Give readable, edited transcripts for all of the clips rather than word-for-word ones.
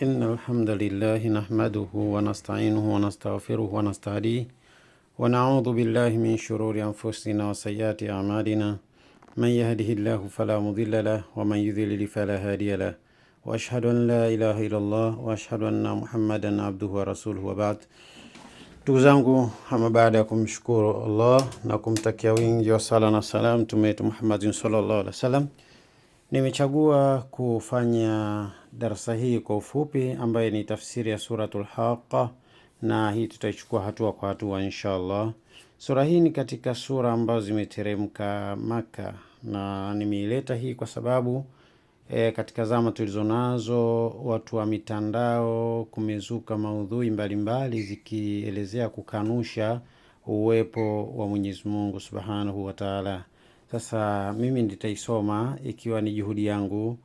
إن الحمد لله نحمده ونستعينه ونستغفره ونستهديه ونعوذ بالله من شرور أنفسنا وسيئات أعمالنا. من يهده الله فلا مضل له ومن يضلل فلا هادي له وأشهد أن لا إله إلا الله وأشهد أن محمدا عبده ورسوله وبعد. Ndugu zangu, ama baada ya kumshukuru Allah na kumtakia wingi wa sala na salam Mtume wetu Muhammad sallallahu alaihi wasallam, nimechagua kufanya darasa hii kwa ufupi ambaye ni tafsiri ya suratul Haqa, na hii tutaichukua hatua kwa hatua inshallah. Sura hii ni katika sura ambazo zimeteremka Maka, na nimeileta hii kwa sababu katika zama tulizonazo watu wa mitandao kumezuka maudhui mbalimbali zikielezea kukanusha uwepo wa Mwenyezi Mungu Subhanahu wa Ta'ala. Sasa mimi nitaisoma ikiwa ni juhudi yangu.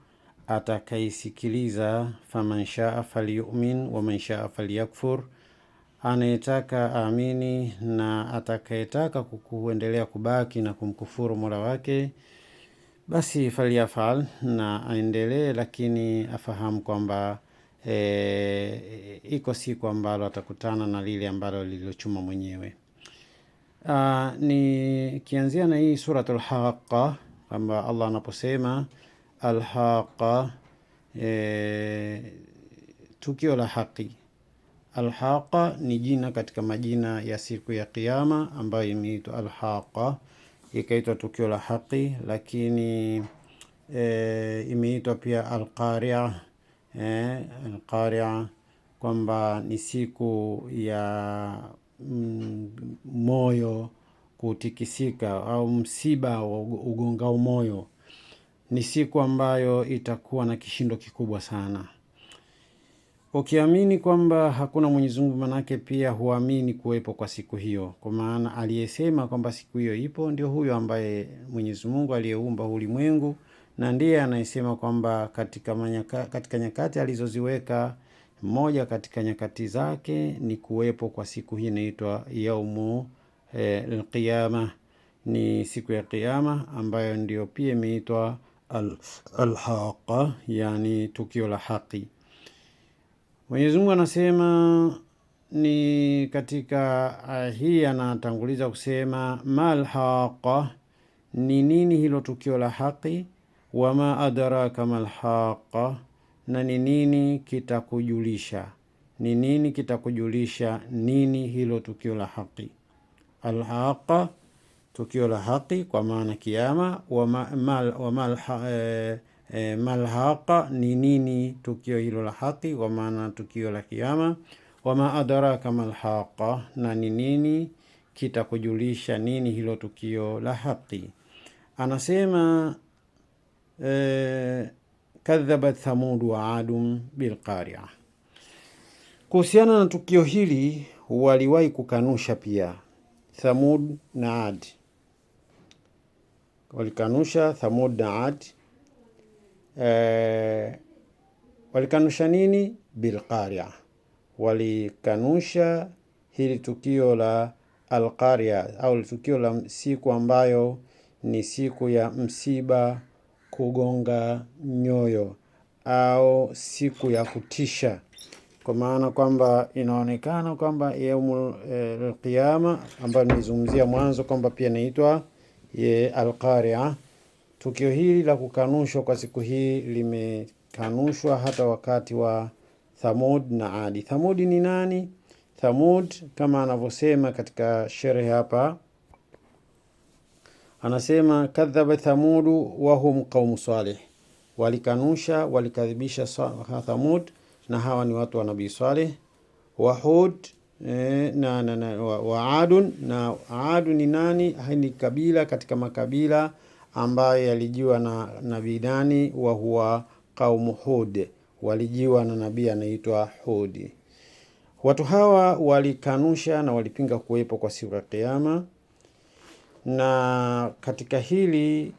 Atakaisikiliza faman shaa falyu'min wa man shaa falyakfur, anayetaka amini na atakayetaka kuendelea kubaki na kumkufuru Mola wake basi falyafal, na aendelee, lakini afahamu kwamba iko siku ambalo atakutana na lile ambalo lililochuma mwenyewe. Ni kianzia na hii suratul Haqa kwamba Allah anaposema al-Haqa, tukio la haki. Al-Haqa ni jina katika majina ya siku ya Kiyama ambayo imeitwa al-Haqa, ikaitwa tukio la haki, lakini imeitwa pia al-Qari'a, al-Qari'a kwamba ni siku ya moyo kutikisika au msiba wa ugongao moyo. Ni siku ambayo itakuwa na kishindo kikubwa sana. Ukiamini kwamba hakuna Mwenyezi Mungu, manake pia huamini kuwepo kwa siku hiyo, kwa maana aliyesema kwamba siku hiyo ipo ndio huyo ambaye Mwenyezi Mungu aliyeumba ulimwengu, na ndiye anayesema kwamba katika nyakati alizoziweka, moja katika nyakati zake ni kuwepo kwa siku hii inaitwa yaumu al-qiyama, ni siku ya Kiyama ambayo ndio pia imeitwa al-Haqa, yani tukio la haki. Mwenyezi Mungu anasema ni katika hii, anatanguliza kusema mal haqa, ni nini hilo tukio la haki, wama adraka mal haqa, na ni nini kitakujulisha, ni nini kitakujulisha nini hilo tukio la haki. Al haqa, tukio la haki kwa maana kiyama, mal haqa, ni nini tukio hilo la haki kwa maana tukio la kiyama. Wama adraka mal haqa, na ni nini kitakujulisha nini hilo tukio la haki. Anasema kadhabat Thamud wa Adum bil Qari'a. Kuhusiana na tukio hili waliwahi kukanusha pia Thamud na Ad. Walikanusha Thamud na Ad. Walikanusha nini? Bil Qari'a. Walikanusha hili tukio la al-Qari'a, au tukio la siku ambayo ni siku ya msiba, kugonga nyoyo, au siku ya kutisha, kwa maana kwamba inaonekana kwamba yaumul qiyama ambayo nilizungumzia mwanzo kwamba pia inaitwa al-Qari'a. Tukio hili la kukanushwa kwa siku hii limekanushwa hata wakati wa Thamud na Adi. Thamud ni nani? Thamud kama anavyosema katika sherehe hapa, anasema kadhaba Thamudu wa hum qaumu Salih. Walikanusha, walikadhibisha Thamud, na hawa ni watu wa Nabii Saleh. Wa Hud wa Adun, na Adu ni nani? Ni kabila katika makabila ambaye yalijiwa na nabii nani? Wa huwa qaumu Hud, walijiwa na nabii anaitwa Hud. Watu hawa walikanusha na walipinga kuwepo kwa siku ya Kiyama, na katika hili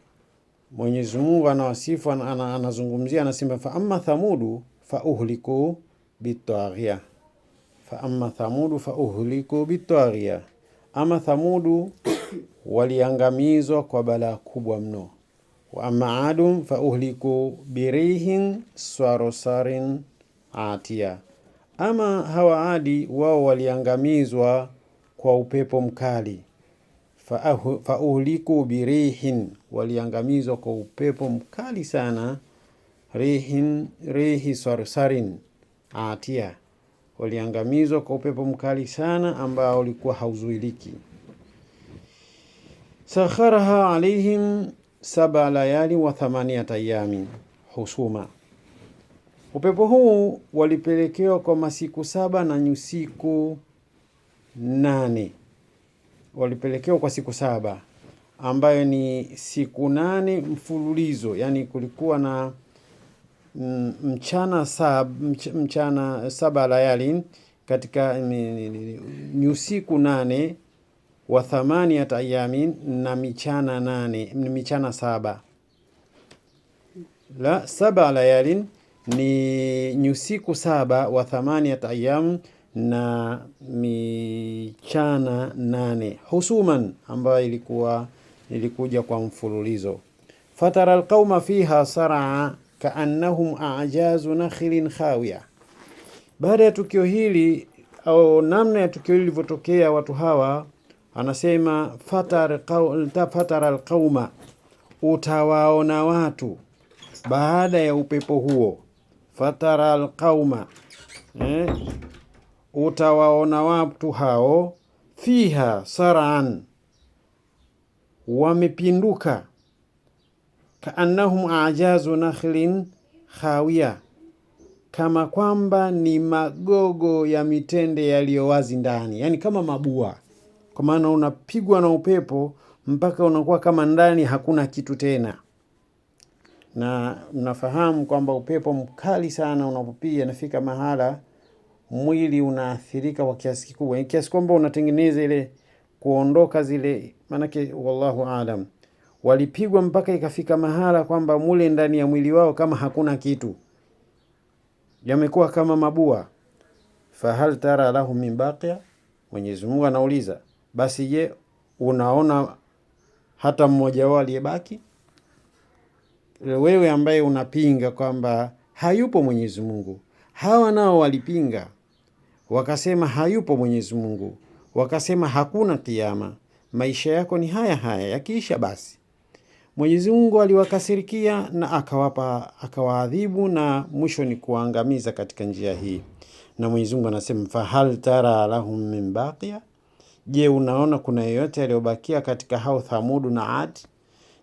Mwenyezi Mungu anawasifu, anazungumzia, anasema fa amma Thamudu fa uhliku bitaghiya, fa amma Thamudu fa uhliku bitaghiya. Ama Thamudu waliangamizwa kwa balaa kubwa mno. Wa amma Adum fa uhliku birihin swarosarin atia. Ama hawa Adi wao waliangamizwa kwa upepo mkali. Fauhliku birihin, waliangamizwa kwa upepo mkali sana. Rihi sarsarin atia, waliangamizwa kwa upepo mkali sana ambao ulikuwa hauzuiliki. Sakharaha alaihim 7 layali wa 8 ayamin husuma, upepo huu walipelekewa kwa masiku 7 na nyusiku 8. Walipelekewa kwa siku 7 ambayo ni siku 8 mfululizo, yani kulikuwa na mchana 7 layali katika nyusiku 8 wa 8 ayamin, na michana 7. La 7 layali ni nyusiku 7 wa 8 ayam na michana 8 husuman, ambayo ilikuja kwa mfululizo. Fatara alqauma fiha sar'a kaannahum a'jazu nakhilin khawiya. Baada ya tukio hili au namna ya tukio hili lilivyotokea, watu hawa anasema fatara alqauma, utawaona watu baada ya upepo huo. Fatara alqauma, utawaona watu hao, fiha sar'an, wamepinduka, kaannahum a'jazu nakhlin khawiya, kama kwamba ni magogo ya mitende yaliyowazi ndani, yani kama mabua, kwa maana unapigwa na upepo mpaka unakuwa kama ndani hakuna kitu tena. Na mnafahamu kwamba upepo mkali sana unapopiga nafika mahala mwili unaathirika kwa kiasi kikubwa, kiasi kwamba unatengeneza ile kuondoka zile, manake wallahu aalam, walipigwa mpaka ikafika mahala kwamba mule ndani ya mwili wao kama hakuna kitu, yamekuwa kama mabua. Fahal tara lahum min baqiya, Mwenyezi Mungu anauliza, basi je, unaona hata mmoja wao aliyebaki? Wewe ambaye unapinga kwamba hayupo Mwenyezi Mungu, hawa nao walipinga wakasema hayupo Mwenyezi Mungu, wakasema hakuna kiyama, maisha yako ni haya yakiisha basi. Mwenyezi Mungu aliwakasirikia na akawaadhibu, na mwisho ni kuangamiza katika njia hii. Na Mwenyezi Mungu anasema fahal tara lahum min baqiya, je, unaona kuna yeyote aliyobakia katika hao Thamudu na Adi?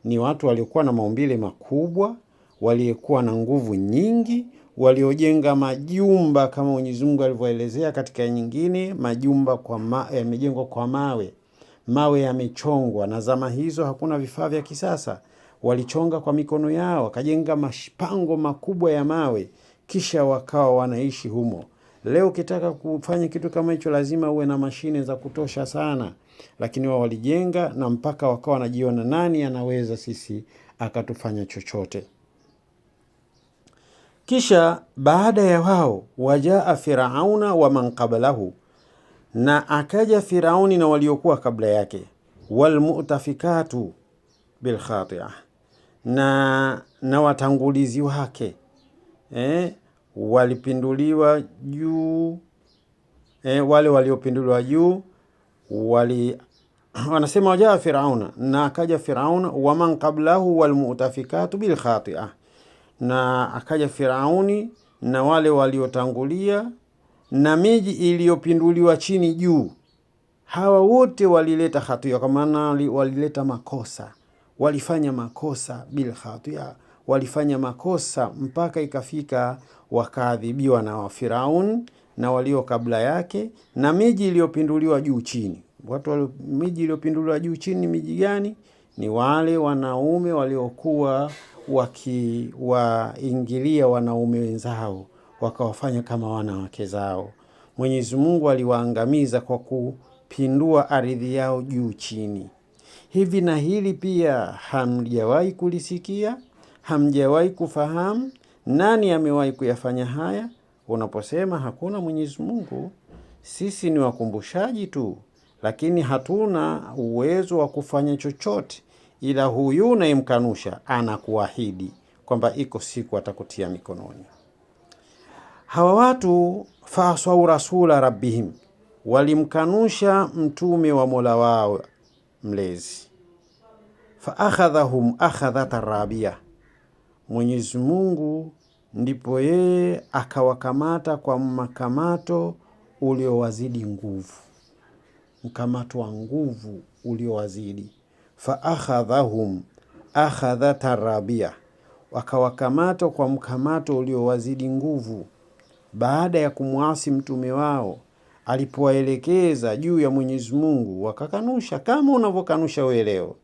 Ni watu waliokuwa na maumbile makubwa, waliokuwa na nguvu nyingi, waliojenga majumba kama Mwenyezi Mungu alivyoelezea katika nyingine, majumba yamejengwa kwa mawe yamechongwa, na zama hizo hakuna vifaa vya kisasa. Walichonga kwa mikono yao, wakajenga mashipango makubwa ya mawe, kisha wakawa wanaishi humo. Leo ukitaka kufanya kitu kama hicho lazima uwe na mashine za kutosha sana, lakini wao walijenga na mpaka wakawa wanajiona, nani anaweza sisi akatufanya chochote? Kisha baada ya wao wajaa Firauna wa man qablahu, na akaja Firauni na waliokuwa kabla yake, walmu'tafikatu bil khati'ah, na watangulizi wake walipinduliwa juu. Wale waliopinduliwa juu wanasema wajaa Firauna, na akaja Firauna, wa man qablahu walmu'tafikatu bil khati'ah, na akaja Firauni na wale waliotangulia na miji iliyopinduliwa chini juu. Hawa wote walileta hatia, kwa maana walileta makosa, walifanya makosa bil hatia, walifanya makosa mpaka ikafika wakaadhibiwa na Firaun na walio kabla yake, na miji iliyopinduliwa juu chini. Miji iliyopinduliwa juu chini miji gani? Ni wale wanaume waliokuwa wakiwaingilia wanaume wenzao, wakawafanya kama wanawake zao. Mwenyezi Mungu aliwaangamiza kwa kupindua ardhi yao juu chini. Hivi na hili pia hamjawahi kulisikia? Hamjawahi kufahamu? Nani amewahi kuyafanya haya? Unaposema hakuna Mwenyezi Mungu, sisi ni wakumbushaji tu, lakini hatuna uwezo wa kufanya chochote, ila huyu unayemkanusha anakuahidi kwamba iko siku atakutia mikononi. Hawa watu faasau rasula rabbihim, walimkanusha mtume wa Mola wao mlezi. Faakhadhahum akhadhata rabia, Mwenyezi Mungu ndipo yeye akawakamata kwa makamato uliowazidi nguvu, mkamato wa nguvu uliowazidi. Faakhadhahum akhadhata rabia, wakawakamata kwa mkamato uliowazidi nguvu, baada ya kumwasi mtume wao alipowaelekeza juu ya Mwenyezi Mungu, wakakanusha kama unavyokanusha wewe leo,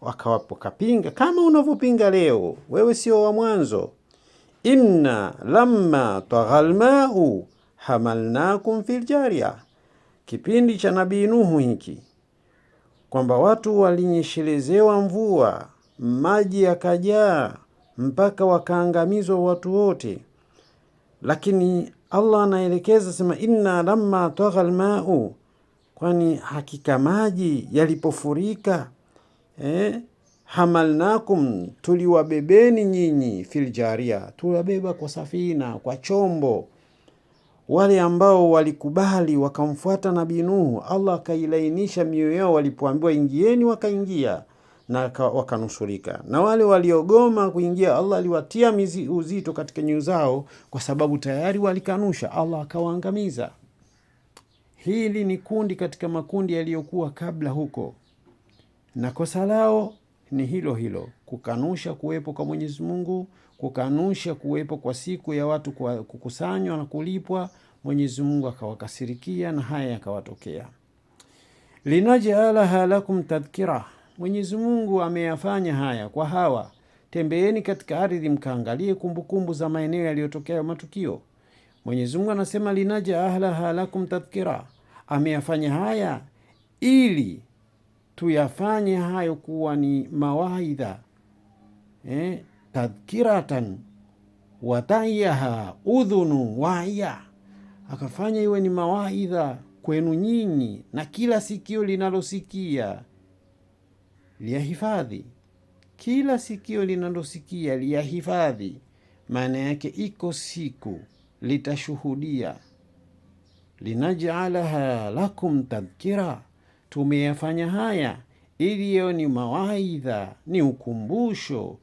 wakapinga kama unavyopinga leo. Wewe sio wa mwanzo. Inna lamma taghal ma'u hamalnakum fil jariya, kipindi cha Nabii Nuhu hiki, kwamba watu walinyeshelezewa mvua, maji yakajaa mpaka wakaangamizwa watu wote. Lakini Allah anaelekeza sema inna lamma taghal ma'u, kwani hakika maji yalipofurika, hamalnakum, tuliwabebeni nyinyi, fil jariya, tuliwabeba kwa safina, kwa chombo. Wale ambao walikubali wakamfuata Nabii Nuhu, Allah akailainisha mioyo yao, walipoambiwa ingieni wakaingia na wakanusurika. Na wale waliogoma kuingia, Allah aliwatia uzito katika nyoyo zao, kwa sababu tayari walikanusha, Allah akawaangamiza. Hili ni kundi katika makundi yaliyokuwa kabla huko, na kosa lao ni hilo hilo, kukanusha kuwepo kwa Mwenyezi Mungu, kukanusha kuwepo kwa siku ya watu kukusanywa na kulipwa. Mwenyezi Mungu akawakasirikia na haya yakawatokea. Linaj'alaha lakum tadhkira, Mwenyezi Mungu ameyafanya haya kwa hawa. Tembeeni katika ardhi mkaangalie kumbukumbu za maeneo yaliyotokea matukio. Mwenyezi Mungu anasema linaj'alaha lakum tadhkira, ameyafanya haya ili tuyafanye hayo kuwa ni mawaidha, tadhkiratan watayaha udhunu waiya, akafanya iwe ni mawaidha kwenu nyinyi na kila sikio linalosikia liyahifadhi. Kila sikio linalosikia liyahifadhi, maana yake iko siku litashuhudia. Linaj'alaha lakum tadhkira, tumeyafanya haya ili yeo ni mawaidha, ni ukumbusho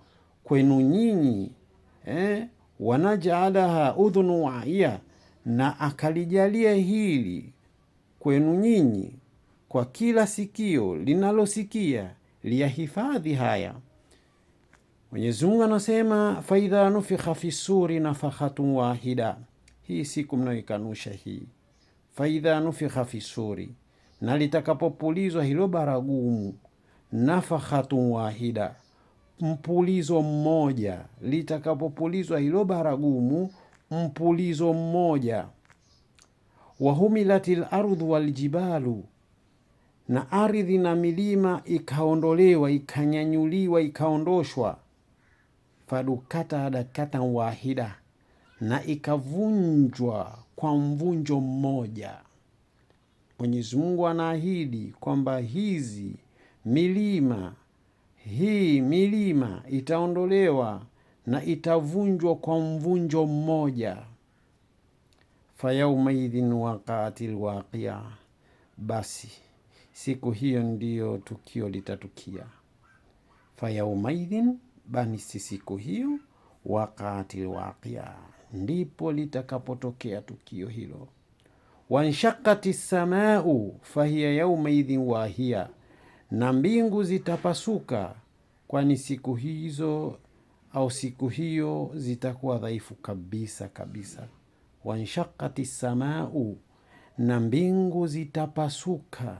kwenu nyinyi. Wanaj'alaha udhunu waiya, na akalijalia hili kwenu nyinyi kwa kila sikio linalosikia liyahifadhi haya. Mwenyezi Mungu anasema faidha nufikha fi suri nafakhatun wahida, hii siku mnayoikanusha hii, faidha nufikha fi suri, na litakapopulizwa hilo baragumu, nafakhatun wahida, mpulizo mmoja, litakapopulizwa hilo baragumu, mpulizo mmoja. Wahumilatil ardhu wal jibalu, na ardhi na milima ikaondolewa, ikanyanyuliwa, ikaondoshwa. Fadukata dakatan wahida, na ikavunjwa kwa mvunjo mmoja. Mwenyezi Mungu anaahidi kwamba hii milima itaondolewa na itavunjwa kwa mvunjo mmoja. Fayaumaidhin waqatil waqiya, basi siku hiyo ndiyo tukio litatukia. Fayaumaidhin, basi siku hiyo, waqatil waqiya, ndipo litakapotokea tukio hilo. Wanshaqati samau fahiya yaumaidhin wahiya, na mbingu zitapasuka, kwani siku hizo au siku hiyo zitakuwa dhaifu kabisa kabisa. Wanshaqati samau, na mbingu zitapasuka,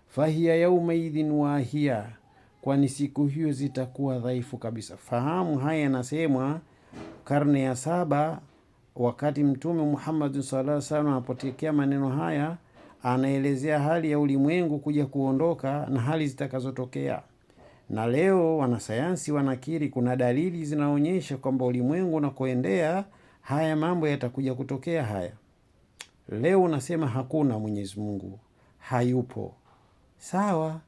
fahiya yaumaidhin wahiya, kwani siku hiyo zitakuwa dhaifu kabisa. Fahamu haya yanasemwa karne ya 7, wakati Mtume Muhammad sallallahu alaihi wasallam anapotekea maneno haya, anaelezea hali ya ulimwengu kuja kuondoka na hali zitakazotokea. Na leo wanasayansi wanakiri kuna dalili zinaonyesha kwamba ulimwengu unakoendea haya mambo yatakuja kutokea haya. Leo unasema hakuna Mwenyezi Mungu, hayupo. Sawa,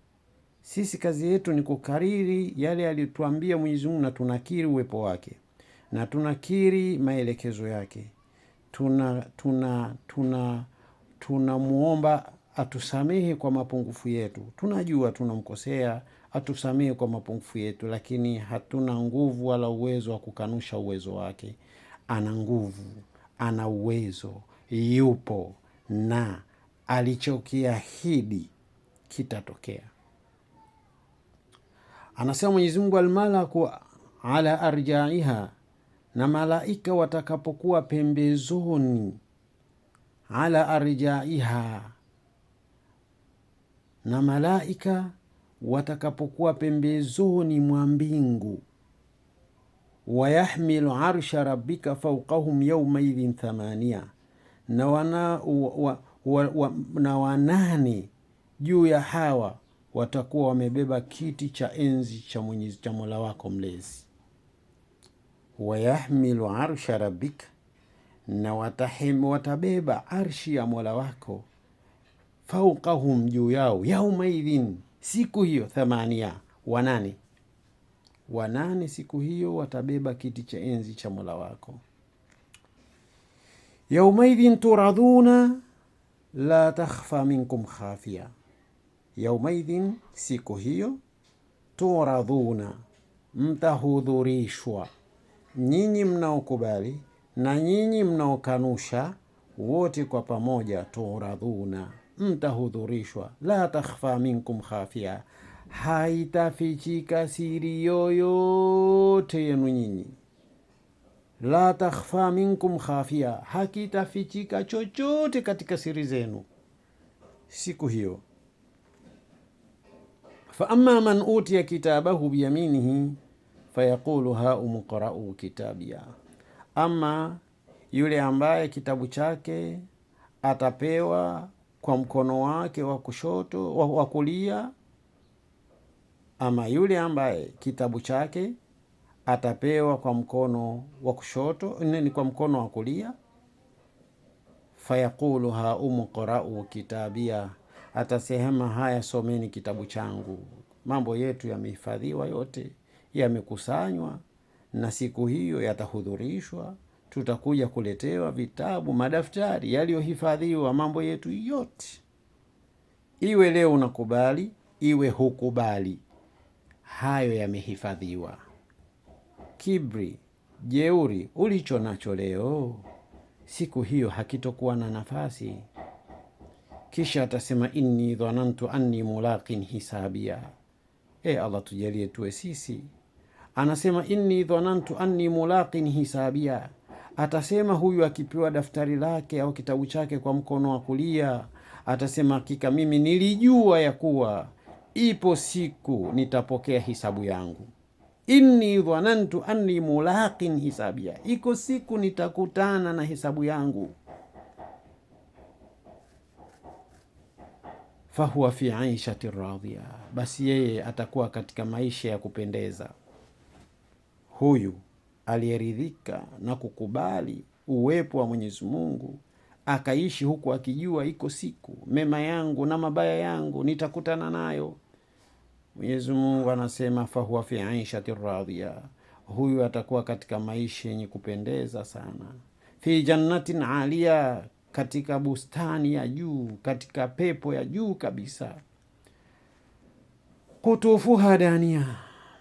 sisi kazi yetu ni kukariri yale aliyotuambia Mwenyezi Mungu, na tunakiri uwepo wake na tunakiri maelekezo yake. tunamuomba atusamehe kwa mapungufu yetu. Tunajua tunamkosea, atusamehe kwa mapungufu yetu, lakini hatuna nguvu wala uwezo wa kukanusha uwezo wake. Ana nguvu, ana uwezo, yupo, na alichokiahidi kitatokea. Anasema Mwenyezi Mungu, almalaku ala arjaiha, na malaika watakapokuwa pembezoni, ala arjaiha, na malaika watakapokuwa pembezoni mwa mbingu, wayahmilu arsha rabbika fawqahum yawmaidhin thamania, na wanane juu ya hawa watakuwa wamebeba kiti cha enzi cha Mola wako mlezi. Wayahmilu arsha rabbika, na watabeba arshi ya Mola wako, fawqahum, juu yao, yaumaidhin, siku hiyo, thamania, wanane siku hiyo watabeba kiti cha enzi cha Mola wako. Yaumaidhin turadhuna la takhfa minkum khafia, yaumaidhin, siku hiyo, turadhuna, mtahudhurishwa, nyinyi mnaokubali na nyinyi mnaokanusha, wote kwa pamoja. Turadhuna, mtahudhurishwa. La takhfa minkum khafia, haitafichika siri yoyote yenu nyinyi. La takhfa minkum khafia, hakitafichika chochote katika siri zenu siku hiyo. Fa amma man utiya kitabahu biyaminihi fayaqulu haumu qra'u kitabia, ama yule ambaye kitabu chake atapewa kwa mkono wake wa kushoto, wa kulia, ama yule ambaye kitabu chake atapewa kwa mkono wa kushoto, ni kwa mkono wa kulia, fayaqulu haumu qra'u kitabia, atasema haya, someni kitabu changu. Mambo yetu yamehifadhiwa, yote yamekusanywa, na siku hiyo yatahudhurishwa. Tutakuja kuletewa vitabu, madaftari yaliyohifadhiwa, mambo yetu yote. Iwe leo unakubali, iwe hukubali, hayo yamehifadhiwa. Kibri, jeuri ulicho nacho leo, siku hiyo hakitokuwa na nafasi. Kisha atasema inni dhanantu anni mulaqin hisabia. Allah tujalie tuwe sisi. Anasema inni dhanantu anni mulaqin hisabia. Atasema huyu akipewa daftari lake au kitabu chake kwa mkono wa kulia, atasema hakika mimi nilijua ya kuwa ipo siku nitapokea hisabu yangu. Inni dhanantu anni mulaqin hisabia, iko siku nitakutana na hisabu yangu. Fahuwa fi aishati radhiya, basi yeye atakuwa katika maisha ya kupendeza. Huyu aliyeridhika na kukubali uwepo wa Mwenyezi Mungu, akaishi huku akijua iko siku mema yangu na mabaya yangu nitakutana nayo. Mwenyezi Mungu anasema fahuwa fi aishati radhiya, huyu atakuwa katika maisha yenye kupendeza sana. Fi jannatin alia, katika bustani ya juu, katika pepo ya juu kabisa. Kutufuha dania,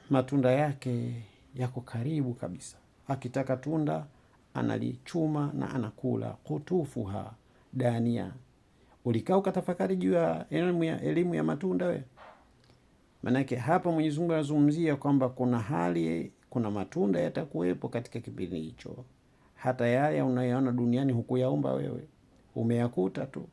matunda yake yako karibu kabisa. Akitaka tunda analichuma na anakula. Kutufuha dania. Ulikaa ukatafakari juu ya elimu ya matunda we? Manake hapa Mwenyezi Mungu anazungumzia kwamba kuna matunda yatakuwepo katika kipindi hicho. Hata yale unayoona duniani hukuyaomba wewe, umeyakuta tu.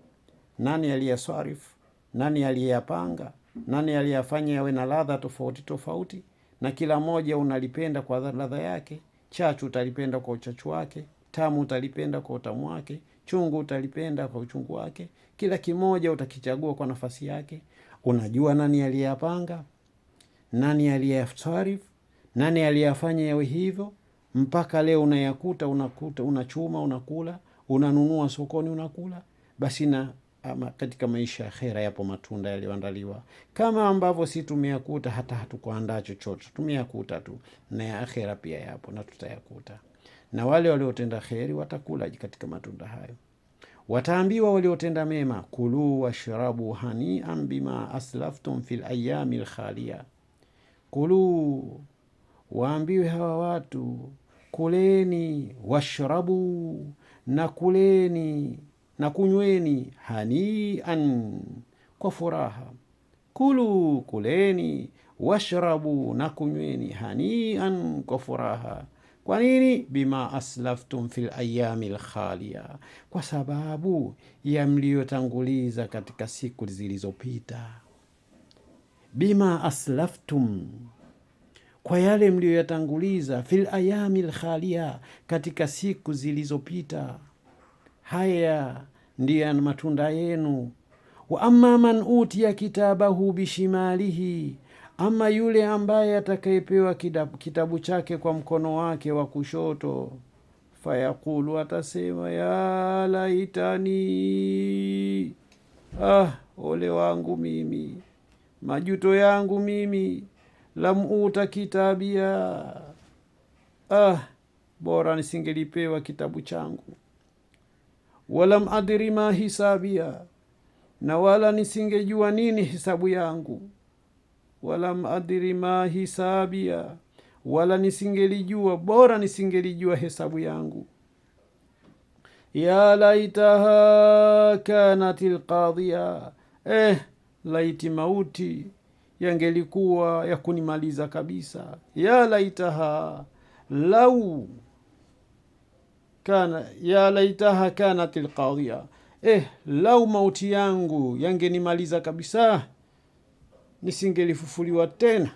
Nani aliyaswarifu? Nani aliyapanga? Nani aliyafanya yawe na ladha tofauti tofauti? Na kila moja unalipenda kwa ladha yake. Chachu utalipenda kwa uchachu wake, tamu utalipenda kwa utamu wake, chungu utalipenda kwa uchungu wake. Kila kimoja utakichagua kwa nafasi yake. Unajua nani aliyapanga, nani aliyaswarifu, nani aliyafanya yawe hivyo. Mpaka leo unayakuta, unachuma, unakula, unanunua sokoni, unakula. Basi na katika maisha ya akhera yapo matunda yaliyoandaliwa, kama ambavyo si tumeyakuta, hata hatukuandaa chochote, tumeyakuta tu, na ya akhera pia yapo na tutayakuta. na wale waliotenda kheri watakula katika matunda hayo. Wataambiwa waliotenda mema, kulu washrabu hanian bima aslaftum fil ayami lkhalia. Kulu, waambiwe hawa watu, kuleni, washrabu, na kuleni na kunyweni, hanian, kwa furaha. Kulu, kuleni, washrabu, na kunyweni, hanian, kwa furaha. Kwa nini? Bima aslaftum fil ayami lkhalia, kwa sababu ya mliotanguliza katika siku zilizopita. Bima aslaftum, kwa yale mlioyatanguliza, fil ayami lkhalia, katika siku zilizopita. Haya ndiyo matunda yenu. Wa amma man utiya kitabahu bishimalihi, ama yule ambaye atakayepewa kitabu chake kwa mkono wake wa kushoto, fayaqulu, atasema ya laitani, ole wangu mimi, majuto yangu mimi, lam uta kitabia, bora nisingelipewa kitabu changu. Walam adri ma hisabia, na wala nisingejua nini hisabu yangu. Walam adri ma hisabia, wala nisingelijua, bora nisingelijua hesabu yangu. Ya laitaha kanatil qadhiya, laiti mauti yangelikuwa ya kunimaliza kabisa. Ya laitaha, lau kana, ya laitaha kanatil qadhiya, lau mauti yangu yangenimaliza kabisa, nisingelifufuliwa tena.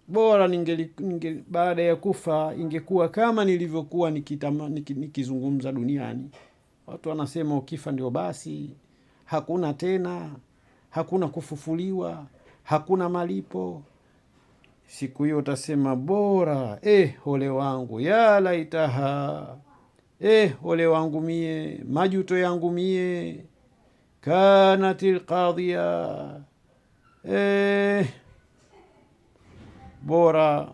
Bora baada ya kufa ingekuwa kama nilivyokuwa nikizungumza duniani. Watu wanasema ukifa ndio basi, hakuna tena, hakuna kufufuliwa, hakuna malipo. Siku hiyo utasema bora, ole wangu, ya laitaha, ole wangu mie, majuto yangu mie, kanatil qadhiya, bora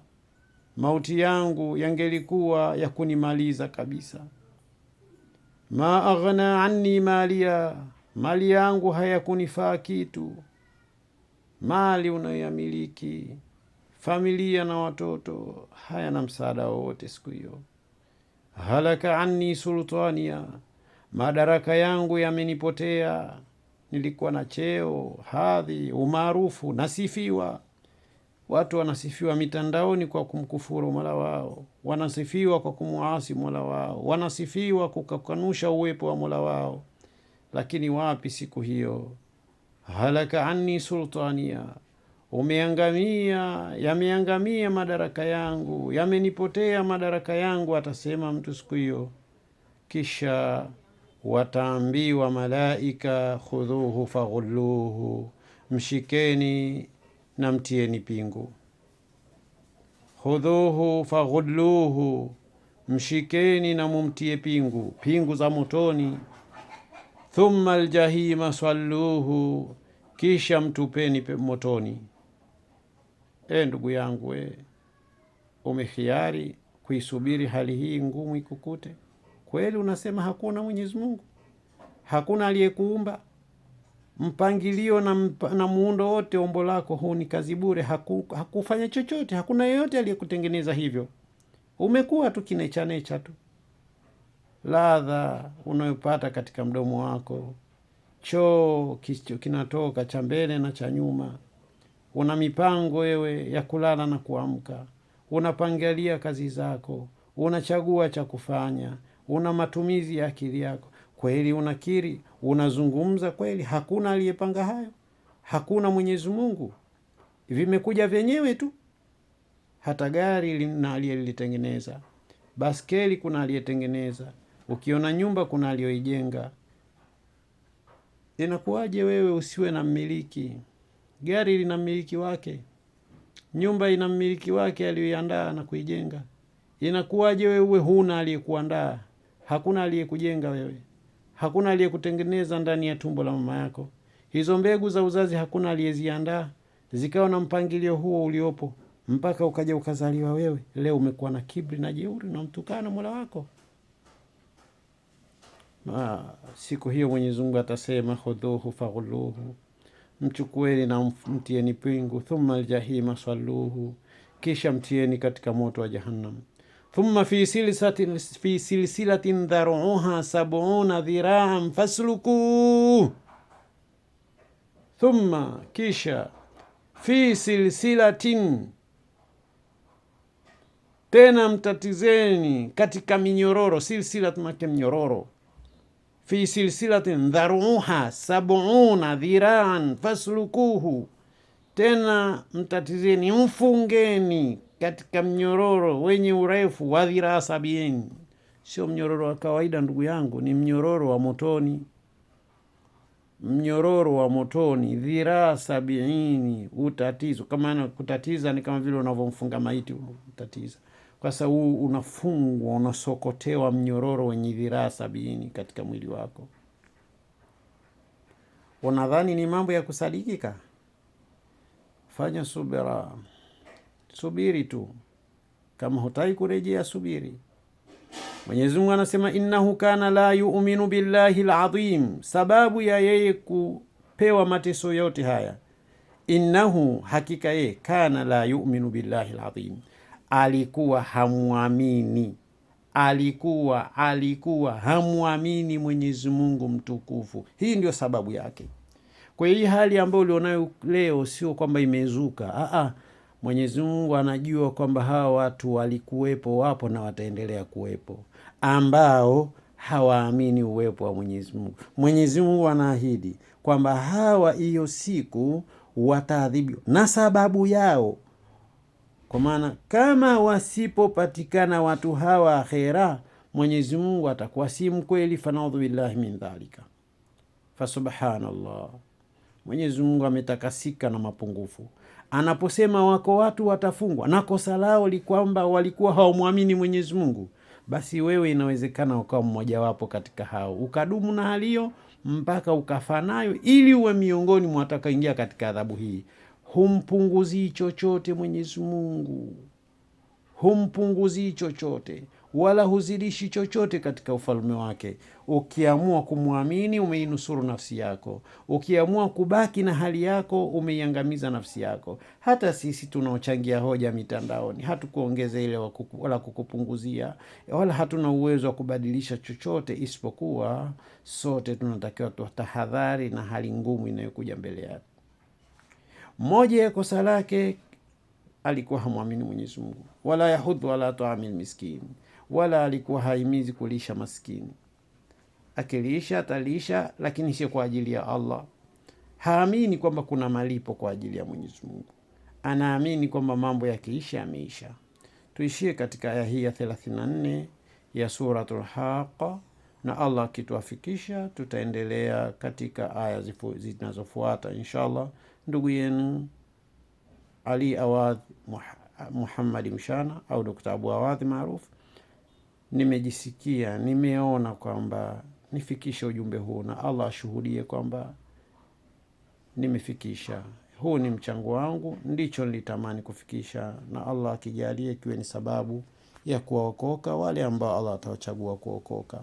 mauti yangu yangelikuwa ya kunimaliza kabisa. Ma aghna anni malia, mali yangu hayakunifaa kitu. Mali unayoyamiliki, familia na watoto, hayana msaada wowote siku hiyo. Halaka anni sultania, madaraka yangu yamenipotea. Nilikuwa na cheo, hadhi, umaarufu, nasifiwa. Watu wanasifiwa mitandaoni kwa kumkufuru Mola wao, wanasifiwa kwa kumuasi Mola wao, wanasifiwa kukanusha uwepo wa Mola wao. Lakini wapi siku hiyo? Halaka anni sultania, umeangamia, yameangamia madaraka yangu, yamenipotea madaraka yangu, atasema mtu siku hiyo. Kisha wataambiwa malaika, khudhuhu faghulluhu, mshikeni na mtieni pingu. Khudhuhu faghulluhu, mshikeni na mumtie pingu, pingu za motoni. Thumma aljahima salluhu, kisha mtupeni motoni. Ndugu yangu, umekhiari kuisubiri hali hii ngumu ikukute? Kweli unasema hakuna Mwenyezi Mungu? Hakuna aliyekuumba? Mpangilio na muundo wote ombo lako huu ni kazi bure, hakufanya chochote, hakuna yeyote aliyekutengeneza hivyo. Umekuwa tu kinecha tu. Ladha unayopata katika mdomo wako, choo kinatoka cha mbele na cha nyuma. Una mipango wewe ya kulala na kuamka, unapangalia kazi zako, unachagua cha kufanya, una matumizi ya akili yako. Kweli unakiri, unazungumza kweli hakuna aliyepanga hayo? Hakuna Mwenyezi Mungu? Vimekuja vyenyewe tu. Hata gari na aliyelitengeneza, baskeli kuna aliyetengeneza, ukiona nyumba kuna aliyoijenga. Inakuwaje wewe usiwe na mmiliki? Gari lina mmiliki wake, nyumba ina mmiliki wake aliyoiandaa na kuijenga. Inakuwaje wewe uwe huna aliyekuandaa? Hakuna aliyekujenga wewe, hakuna aliyekutengeneza ndani ya tumbo la mama yako. Hizo mbegu za uzazi hakuna aliyeziandaa zikawa na mpangilio huo uliopo. mpaka ukaja ukazaliwa wewe. Leo umekuwa na kibri na jeuri na mtukana Mola wako. Siku hiyo Mwenyezi Mungu atasema khudhuhu faghulluhu, mchukueni na mtieni pingu, thumma aljahima salluhu, kisha mtieni katika moto wa Jahannam, thumma fi silsilatin dharuha 70 dhiraan fasluku, thumma kisha fi silsilatin, tena mtatizeni katika minyororo. Silsilat make mnyororo. Fi silsilatin dharuha 70 dhiraan faslukuhu, tena mtatizeni, mfungeni katika mnyororo wenye urefu wa dhiraa 70. Sio mnyororo wa kawaida ndugu yangu, ni mnyororo wa motoni. Mnyororo wa motoni, dhiraa 70. Utatizo kama kutatiza ni kama vile unavyomfunga maiti, utatiza. Kwa sababu unafungwa, unasokotewa mnyororo wenye dhiraa 70 katika mwili wako. Unadhani ni mambo ya kusadikika? Fanya subira, subiri tu. Kama hutaki kurejea, subiri. Mwenyezi Mungu anasema innahu kana la yu'minu billahi alazim. Sababu ya yeye kupewa mateso yote haya, innahu, hakika yeye, kana la yu'minu billahi alazim, alikuwa hamuamini, alikuwa hamuamini Mwenyezi Mungu mtukufu. Hii ndio sababu yake. Kwa hii hali ambayo ulionayo leo sio kwamba imezuka. Mwenyezi Mungu anajua kwamba hawa watu walikuwepo, wapo na wataendelea kuwepo, ambao hawaamini uwepo wa Mwenyezi Mungu. Mwenyezi Mungu anaahidi kwamba hawa hiyo siku wataadhibiwa na sababu yao. Kwa maana kama wasipopatikana watu hawa akhera, Mwenyezi Mungu atakuwa si mkweli. Fanaudhu billahi min dhalika. Fasubhanallah, Mwenyezi Mungu ametakasika na mapungufu. Anaposema wako watu watafungwa na kosa lao li kwamba walikuwa hawamwamini Mwenyezi Mungu, basi wewe inawezekana ukawa mmoja wapo katika hao, ukadumu na hali hiyo mpaka ukafa nayo, ili uwe miongoni mwa watakaoingia katika adhabu hii. Humpunguzi chochote Mwenyezi Mungu, humpunguzi chochote wala huzidishi chochote katika ufalme wake. Ukiamua kumwamini, umeinusuru nafsi yako. Ukiamua kubaki na hali yako, umeiangamiza nafsi yako. Hata sisi tunaochangia hoja mitandaoni hatukuongeza ile wala kukupunguzia, wala hatuna uwezo wa kubadilisha chochote, isipokuwa sote tunatakiwa tahadhari na hali ngumu inayokuja mbele yake. Mmoja ya kosa lake, alikuwa hamwamini Mwenyezi Mungu. Wala yahudhu wala tuamil miskin, wala alikuwa haimizi kulisha maskini. Akilisha atalisha, lakini sio kwa ajili ya Allah. Haamini kwamba kuna malipo kwa ajili ya Mwenyezi Mungu. Anaamini kwamba mambo yakiisha yameisha. Tuishie katika aya hii ya 34 ya suratul Haqa, na Allah akituafikisha tutaendelea katika aya zinazofuata inshallah. Ndugu yenu Ali Awadh Muhammad Mshana au Dr. Abu Awadh maarufu, nimejisikia, nimeona kwamba nifikishe ujumbe huu, na Allah ashuhudie kwamba nimefikisha. Huu ni mchango wangu, ndicho nilitamani kufikisha, na Allah akijalie kiwe ni sababu ya kuwaokoka wale ambao Allah atawachagua kuokoka,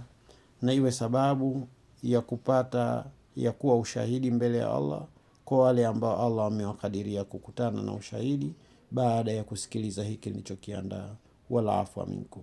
na iwe sababu ya kupata, ya kuwa ushahidi mbele ya Allah kwa wale ambao Allah amewakadiria kukutana na ushahidi baada ya kusikiliza hiki nilichokiandaa. Wala afwa minkum.